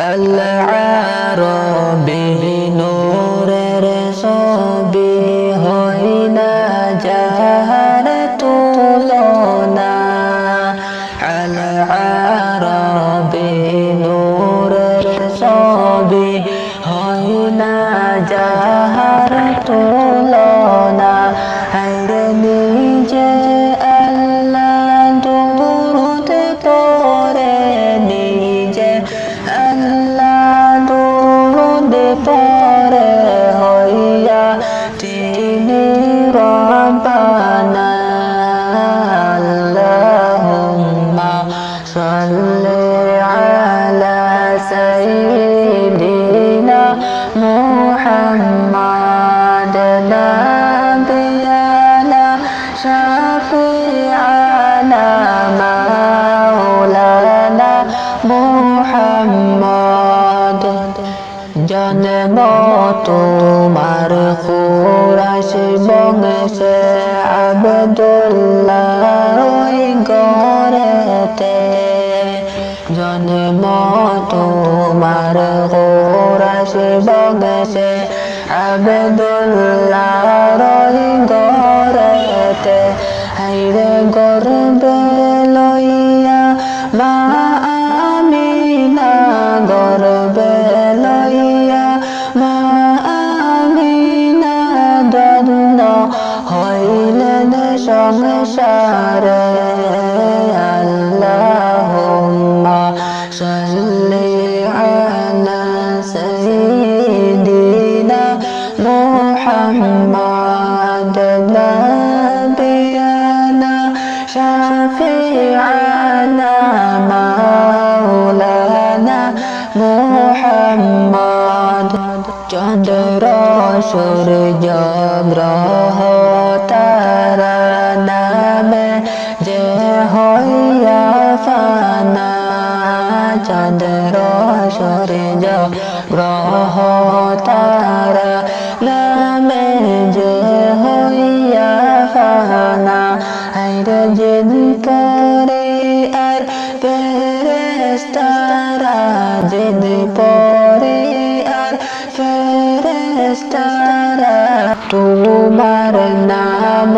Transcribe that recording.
আল আরবি নূরের ছবি হয় না যাহার তুলনা আল আরবি নূরের ছবি হয় না যাহার তুলনা হায়রে নিজে আল্লাহ দুরূদ পড়ে নিজে আল্লাহ দুরূদ পড়ে হইয়া তিনি রব্বানা আল্লাহুম্মা সাল্লি আলা সাইয়্যিদিনা মুহাম্মাদ নাবিয়ানা শাফিআনা মাওলানা মুহাম্মদ জন্ম তোমার কুরাইশ বংশে আব্দুল্লাহ ওই ঘরেতে জন্ম তোমার কুরাইশ বংশে আব্দুল্লাহ ওই ঘরেতে হায়রে গর্বে লইয়া মা আমিনা গর্বে লইয়া মা আমিনা ধন্য হইলেন সংসারে আল্লাহুম্মা সাল্লি আলা সাইয়্যিদিনা মুহাম্মাদ নাবিয়ানা শাফিআনা মাওলানা মুহাম্মদ চন্দ্র সূর্য গ্রহ তারা নামে যে হইয়া ফানা চন্দ্র সূর্য গ্রহ তারা নামে যে হইয়া ফানা হায়রে জিন পরে আর ফেরেশতারা জিন পরে আর ফেরেশতারা তোমার নাম